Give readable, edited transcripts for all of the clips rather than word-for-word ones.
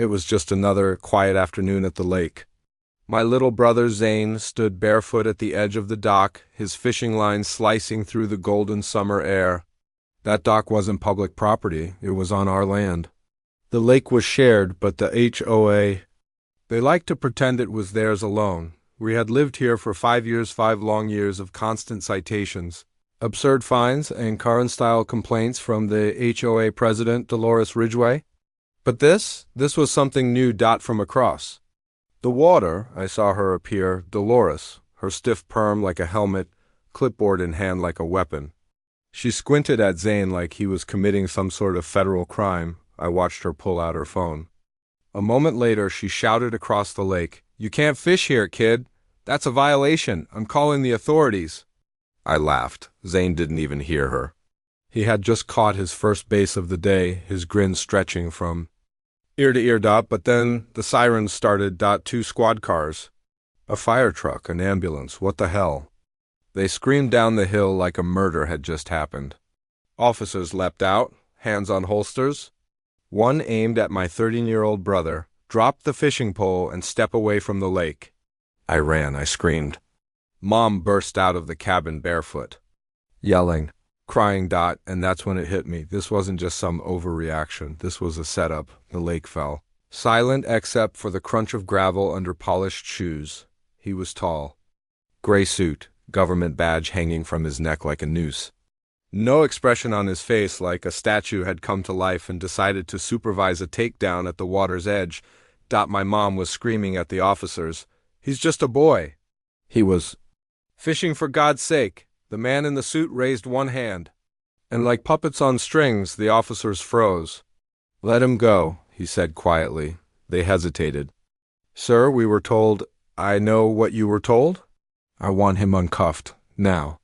It was just another quiet afternoon at the lake. My little brother Zane stood barefoot at the edge of the dock, his fishing line slicing through the golden summer air. That dock wasn't public property, it was on our land. The lake was shared, but the HOA, they liked to pretend it was theirs alone. We had lived here for 5 years, 5 long years of constant citations, absurd fines, and Karen-style complaints from the HOA president, Dolores Ridgway. But this was something new. From across the water, I saw her appear, Dolores, her stiff perm like a helmet, clipboard in hand like a weapon. She squinted at Zane like he was committing some sort of federal crime. I watched her pull out her phone. A moment later, she shouted across the lake, "You can't fish here, kid. That's a violation. I'm calling the authorities." I laughed. Zane didn't even hear her. He had just caught his first base of the day, his grin stretching from ear to ear. But then the sirens started. 2 squad cars. A fire truck, an ambulance, what the hell? They screamed down the hill like a murder had just happened. Officers leapt out, hands on holsters. One aimed at my 13-year-old brother, dropped the fishing pole, and stepped away from the lake. I ran, I screamed. Mom burst out of the cabin barefoot, yelling, crying. And that's when it hit me. This wasn't just some overreaction. This was a setup. The lake fell, silent except for the crunch of gravel under polished shoes. He was tall. Gray suit, government badge hanging from his neck like a noose. No expression on his face, like a statue had come to life and decided to supervise a takedown at the water's edge. My mom was screaming at the officers, "He's just a boy." He was fishing, for God's sake. The man in the suit raised one hand, and like puppets on strings, the officers froze. "Let him go," he said quietly. They hesitated. "Sir, we were told—" "I know what you were told. I want him uncuffed, now."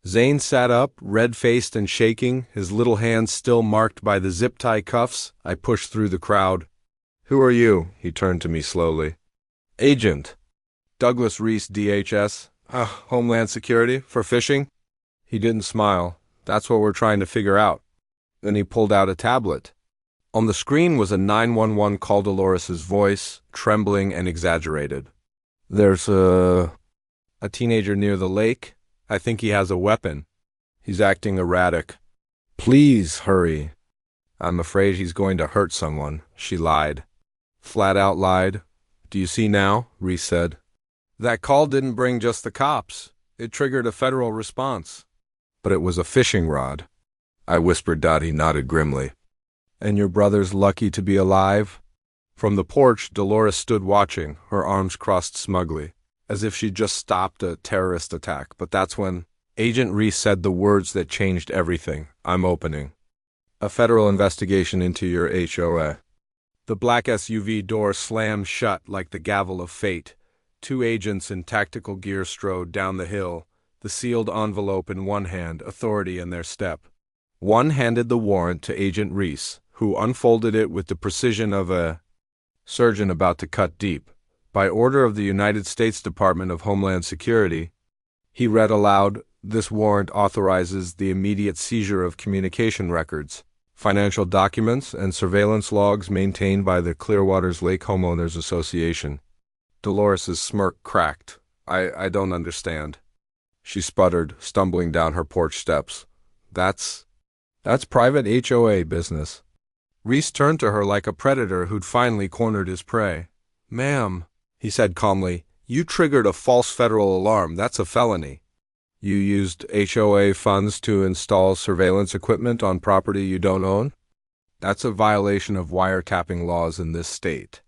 Zane sat up, red-faced and shaking, his little hands still marked by the zip-tie cuffs. I pushed through the crowd. "Who are you?" He turned to me slowly. "Agent Douglas Reese, DHS. Homeland Security, for fishing." He didn't smile. "That's what we're trying to figure out." Then he pulled out a tablet. On the screen was a 911 call, Dolores's voice, trembling and exaggerated. "There's a teenager near the lake. I think he has a weapon. He's acting erratic. Please hurry." "I'm afraid he's going to hurt someone," she lied. Flat out lied. "Do you see now?" Reese said. "That call didn't bring just the cops. It triggered a federal response." "But it was a fishing rod," I whispered. He nodded grimly. "And your brother's lucky to be alive?" From the porch, Dolores stood watching, her arms crossed smugly, as if she'd just stopped a terrorist attack. But that's when Agent Reese said the words that changed everything. "I'm opening a federal investigation into your HOA." The black SUV door slammed shut like the gavel of fate. 2 agents in tactical gear strode down the hill, the sealed envelope in one hand, authority in their step. One handed the warrant to Agent Reese, who unfolded it with the precision of a surgeon about to cut deep. "By order of the United States Department of Homeland Security," he read aloud, "this warrant authorizes the immediate seizure of communication records, financial documents, and surveillance logs maintained by the Clearwater's Lake Homeowners Association." Dolores's smirk cracked. I don't understand." She sputtered, stumbling down her porch steps. That's private HOA business." Reese turned to her like a predator who'd finally cornered his prey. "Ma'am," he said calmly, "you triggered a false federal alarm. That's a felony. You used HOA funds to install surveillance equipment on property you don't own. That's a violation of wiretapping laws in this state.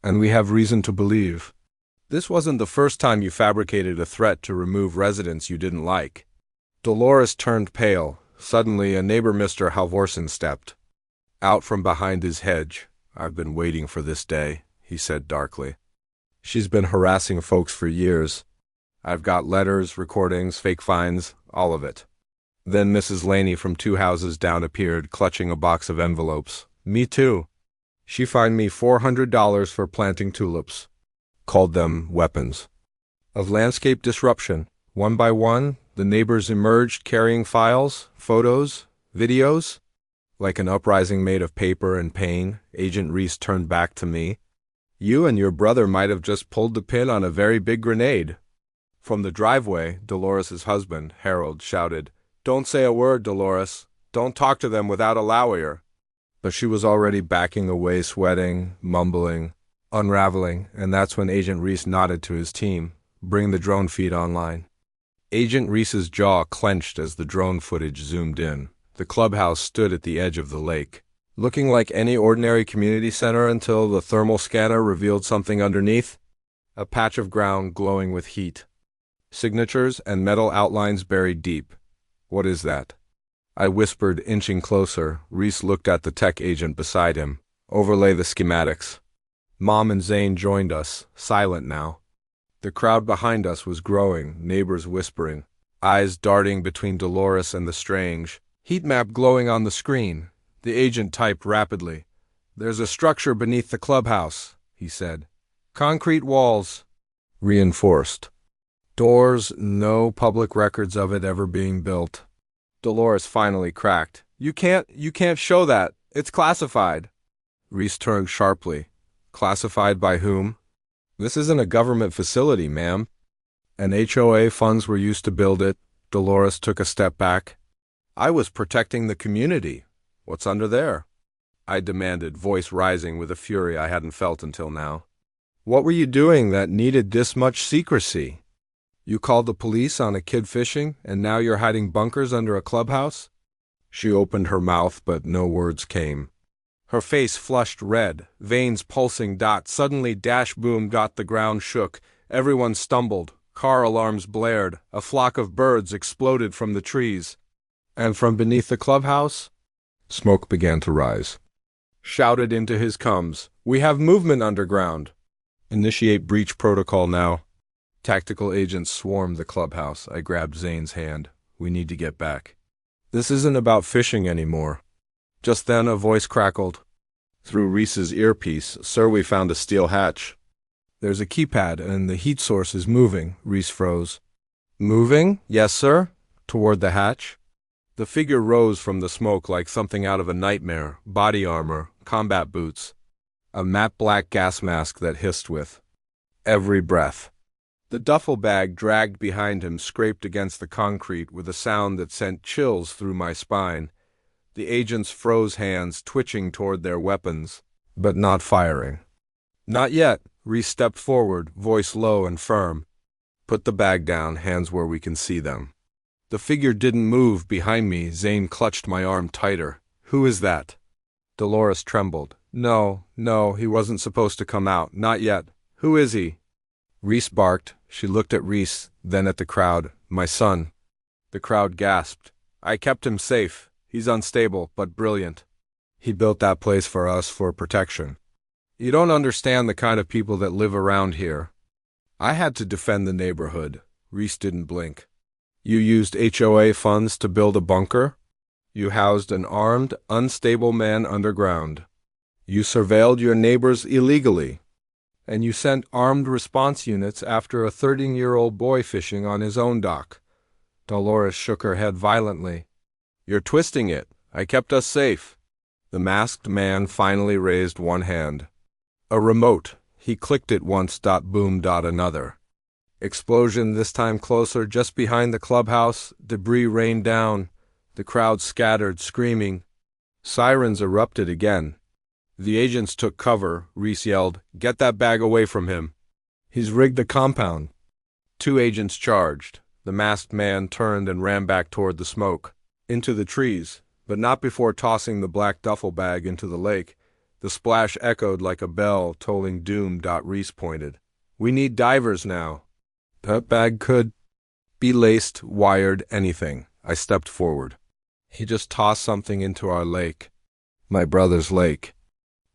And we have reason to believe this wasn't the first time you fabricated a threat to remove residents you didn't like." Dolores turned pale. Suddenly, a neighbor, Mr. Halvorsen, stepped out from behind his hedge. "I've been waiting for this day," he said darkly. "She's been harassing folks for years. I've got letters, recordings, fake fines, all of it." Then Mrs. Laney from 2 houses down appeared, clutching a box of envelopes. "Me too. She fined me $400 for planting tulips. Called them weapons of landscape disruption." One by one, the neighbors emerged carrying files, photos, videos. Like an uprising made of paper and pain, Agent Reese turned back to me. You and your brother might have just pulled the pin on a very big grenade. From the driveway, Dolores's husband, Harold, shouted, "Don't say a word, Dolores. Don't talk to them without allowing her." But she was already backing away, sweating, mumbling, unraveling, and that's when Agent Reese nodded to his team. "Bring the drone feed online." Agent Reese's jaw clenched as the drone footage zoomed in. The clubhouse stood at the edge of the lake, looking like any ordinary community center until the thermal scanner revealed something underneath. A patch of ground glowing with heat. Signatures and metal outlines buried deep. "What is that?" I whispered, inching closer. Reese looked at the tech agent beside him. "Overlay the schematics." Mom and Zane joined us, silent now. The crowd behind us was growing, neighbors whispering, eyes darting between Dolores and the strange. Heat map glowing on the screen. The agent typed rapidly. "There's a structure beneath the clubhouse," he said. "Concrete walls. Reinforced. Doors, no public records of it ever being built." Dolores finally cracked. You can't show that. It's classified." Reese turned sharply. "Classified by whom?" "This isn't a government facility, ma'am. And HOA funds were used to build it." Dolores took a step back. "I was protecting the community. What's under there?" I demanded, voice rising with a fury I hadn't felt until now. "What were you doing that needed this much secrecy? You called the police on a kid fishing, and now you're hiding bunkers under a clubhouse?" She opened her mouth, but no words came. Her face flushed red, veins pulsing. Suddenly dash boom. The ground shook. Everyone stumbled. Car alarms blared. A flock of birds exploded from the trees. And from beneath the clubhouse, smoke began to rise. Shouted into his coms, "We have movement underground. Initiate breach protocol now." Tactical agents swarmed the clubhouse. I grabbed Zane's hand. "We need to get back. This isn't about fishing anymore." Just then a voice crackled. Through Reese's earpiece, "Sir, we found a steel hatch." "There's a keypad and the heat source is moving." Reese froze. "Moving? Yes, sir." Toward the hatch. The figure rose from the smoke like something out of a nightmare. Body armor, combat boots, a matte black gas mask that hissed with every breath. The duffel bag dragged behind him scraped against the concrete with a sound that sent chills through my spine. The agents froze, hands twitching toward their weapons, but not firing. "Not yet." Reese stepped forward, voice low and firm. "Put the bag down, hands where we can see them." The figure didn't move behind me. Zane clutched my arm tighter. "Who is that?" Dolores trembled. No, he wasn't supposed to come out. Not yet. "Who is he?" Reese barked. She looked at Reese, then at the crowd. "My son." The crowd gasped. "I kept him safe. He's unstable, but brilliant. He built that place for us for protection. You don't understand the kind of people that live around here. I had to defend the neighborhood." Reese didn't blink. "You used HOA funds to build a bunker? You housed an armed, unstable man underground. You surveilled your neighbors illegally. And you sent armed response units after a 13-year-old boy fishing on his own dock." Dolores shook her head violently. "You're twisting it. I kept us safe." The masked man finally raised one hand. A remote. He clicked it once. Boom. Another. Explosion, this time closer, just behind the clubhouse. Debris rained down. The crowd scattered, screaming. Sirens erupted again. The agents took cover. Reese yelled, "Get that bag away from him. He's rigged the compound." 2 agents charged. The masked man turned and ran back toward the smoke, into the trees, but not before tossing the black duffel bag into the lake. The splash echoed like a bell, tolling doom. Reese pointed. "We need divers now." "That bag could be laced, wired, anything." I stepped forward. "He just tossed something into our lake. My brother's lake."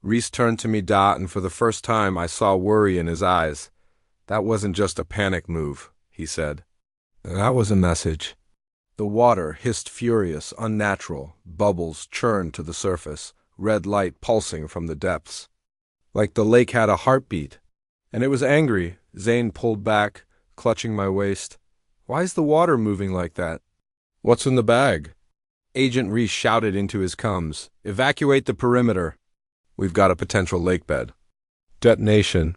Reese turned to me, and for the first time I saw worry in his eyes. "That wasn't just a panic move," he said. "That was a message." The water hissed furious, unnatural. Bubbles churned to the surface, red light pulsing from the depths. Like the lake had a heartbeat. And it was angry. Zane pulled back, clutching my waist. "Why's the water moving like that?" "What's in the bag?" Agent Reese shouted into his comms. Evacuate the perimeter. We've got a potential lake bed. Detonation.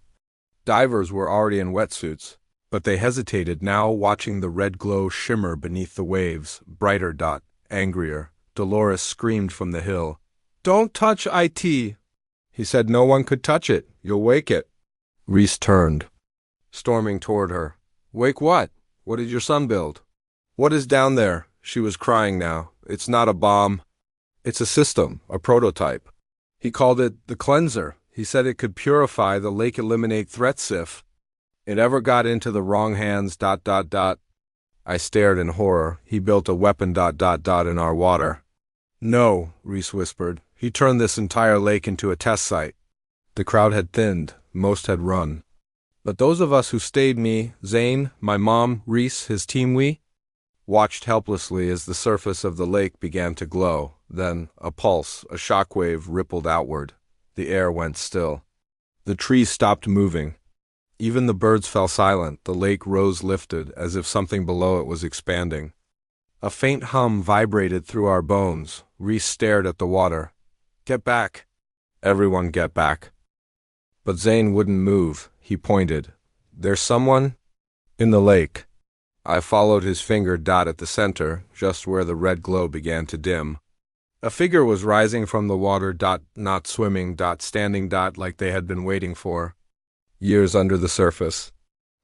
Divers were already in wetsuits, but they hesitated now, watching the red glow shimmer beneath the waves. Brighter dot, angrier. Dolores screamed from the hill. Don't touch IT. He said no one could touch it. You'll wake it. Reese turned, storming toward her. Wake what? What did your son build? What is down there? She was crying now. It's not a bomb. It's a system, a prototype. He called it the cleanser. He said it could purify the lake, eliminate threats if it ever got into the wrong hands. I stared in horror. He built a weapon. In our water. No, Reese whispered. He turned this entire lake into a test site. The crowd had thinned. Most had run. But those of us who stayed, me, Zane, my mom, Reese, his team, we watched helplessly as the surface of the lake began to glow. Then, a pulse, a shockwave rippled outward. The air went still. The trees stopped moving. Even the birds fell silent. The lake rose lifted, as if something below it was expanding. A faint hum vibrated through our bones. Reese stared at the water. Get back. Everyone get back. But Zane wouldn't move. He pointed. There's someone in the lake. I followed his finger. At the center, just where the red glow began to dim. A figure was rising from the water. Not swimming. Standing. Like they had been waiting for years under the surface.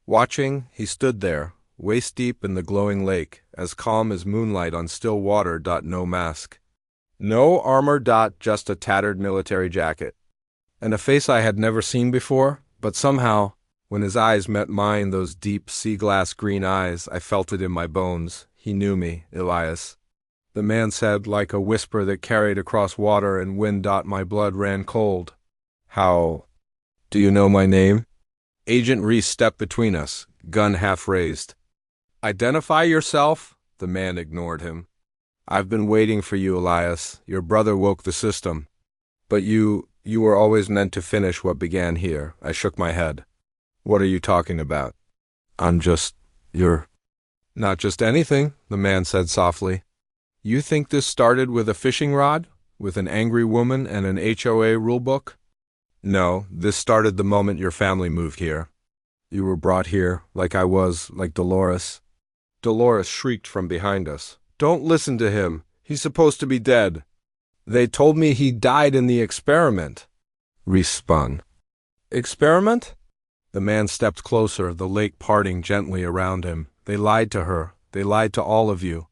Watching, he stood there, waist deep in the glowing lake, as calm as moonlight on still water. No mask. No armor. Just a tattered military jacket. And a face I had never seen before, but somehow, when his eyes met mine, those deep sea-glass green eyes, I felt it in my bones. He knew me, Elias. The man said, like a whisper that carried across water and wind. My blood ran cold. How do you know my name? Agent Reese stepped between us, gun half raised. Identify yourself? The man ignored him. I've been waiting for you, Elias. Your brother woke the system. But you were always meant to finish what began here. I shook my head. What are you talking about? You're not just anything, the man said softly. You think this started with a fishing rod? With an angry woman and an HOA rulebook? No, this started the moment your family moved here. You were brought here, like I was, like Dolores. Dolores shrieked from behind us. Don't listen to him. He's supposed to be dead. They told me he died in the experiment. Reese spun. Experiment? The man stepped closer, the lake parting gently around him. They lied to her. They lied to all of you.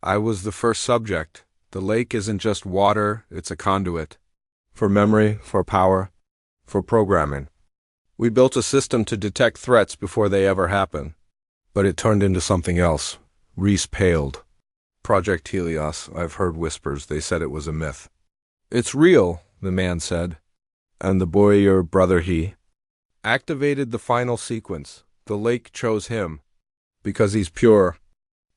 I was the first subject. The lake isn't just water, it's a conduit. For memory, for power, for programming. We built a system to detect threats before they ever happen. But it turned into something else. Reese paled. Project Helios, I've heard whispers. They said it was a myth. It's real, the man said. And the boy, your brother, he activated the final sequence. The lake chose him. Because he's pure.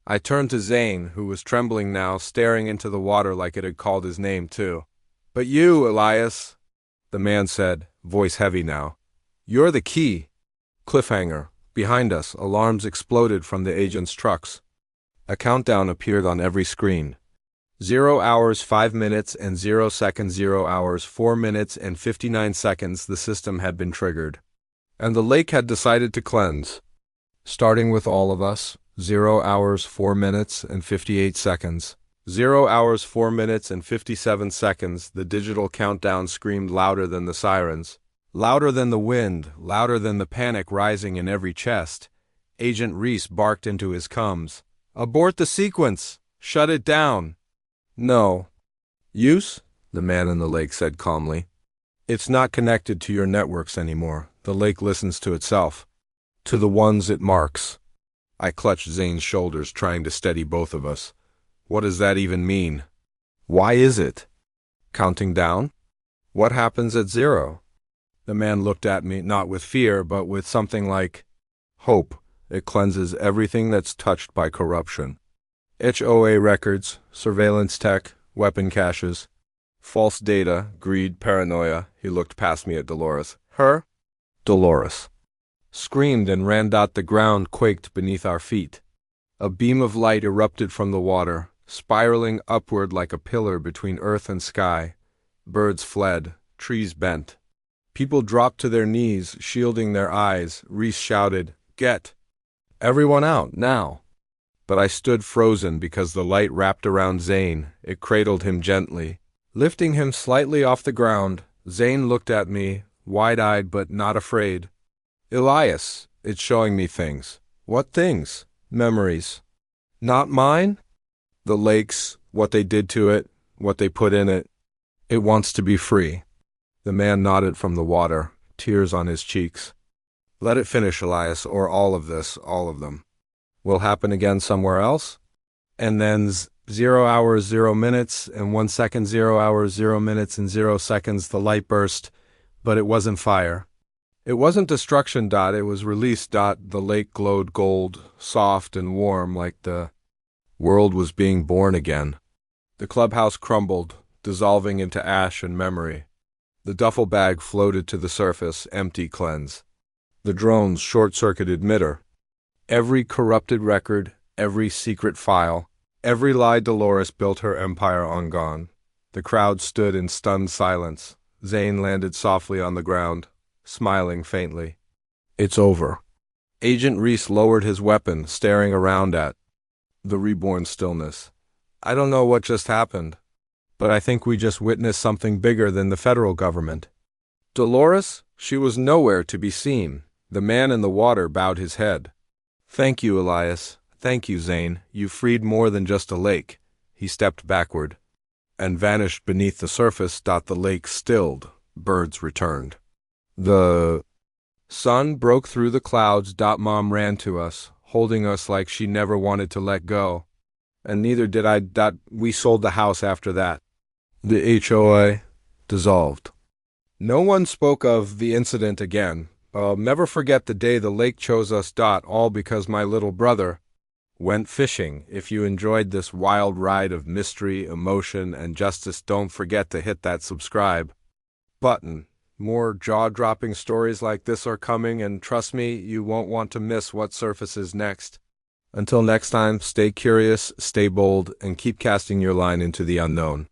I turned to Zane, who was trembling now, staring into the water like it had called his name too. But you, Elias, the man said, voice heavy now. You're the key. Cliffhanger. Behind us, alarms exploded from the agents' trucks. A countdown appeared on every screen. 0 hours 5 minutes and 0 seconds. 0 hours 4 minutes and 59 seconds the system had been triggered. And the lake had decided to cleanse. Starting with all of us, 0 hours 4 minutes and 58 seconds. 0 hours 4 minutes and 57 seconds, the digital countdown screamed louder than the sirens. Louder than the wind, louder than the panic rising in every chest. Agent Reese barked into his comms. Abort the sequence! Shut it down! No. Use? The man in the lake said calmly. It's not connected to your networks anymore. The lake listens to itself. To the ones it marks. I clutched Zane's shoulders, trying to steady both of us. What does that even mean? Why is it? Counting down? What happens at 0? The man looked at me, not with fear, but with something like hope. It cleanses everything that's touched by corruption. HOA records, surveillance tech, weapon caches, false data, greed, paranoia. He looked past me at Dolores. Her? Dolores. Screamed and ran. The ground quaked beneath our feet. A beam of light erupted from the water, spiraling upward like a pillar between earth and sky. Birds fled, trees bent. People dropped to their knees, shielding their eyes. Reese shouted, "Get everyone out, now!" But I stood frozen because the light wrapped around Zane. It cradled him gently, lifting him slightly off the ground. Zane looked at me, wide-eyed but not afraid. "Elias, it's showing me things." "What things?" "Memories." "Not mine?" "The lakes, what they did to it, what they put in it. It wants to be free." The man nodded from the water, tears on his cheeks. "Let it finish, Elias, or all of this, all of them, will happen again somewhere else." And then 0 hours, 0 minutes, and 1 second, 0 hours, 0 minutes, and 0 seconds, the light burst, but it wasn't fire. It wasn't destruction. It was release. The lake glowed gold, soft and warm, like the world was being born again. The clubhouse crumbled, dissolving into ash and memory. The duffel bag floated to the surface, empty, cleanse. The drone's short-circuited emitter. Every corrupted record, every secret file, every lie Dolores built her empire on gone. The crowd stood in stunned silence. Zane landed softly on the ground, smiling faintly. "It's over." Agent Reese lowered his weapon, staring around at the reborn stillness. "I don't know what just happened, but I think we just witnessed something bigger than the federal government." Dolores? She was nowhere to be seen. The man in the water bowed his head. "Thank you, Elias. Thank you, Zane. You freed more than just a lake." He stepped backward and vanished beneath the surface. The lake stilled. Birds returned. The sun broke through the clouds. Mom ran to us, holding us like she never wanted to let go. And neither did I. We sold the house after that. The HOA dissolved. No one spoke of the incident again. I'll never forget the day the lake chose us. All because my little brother went fishing. If you enjoyed this wild ride of mystery, emotion, and justice, don't forget to hit that subscribe button. More jaw-dropping stories like this are coming, and trust me, you won't want to miss what surfaces next. Until next time, stay curious, stay bold, and keep casting your line into the unknown.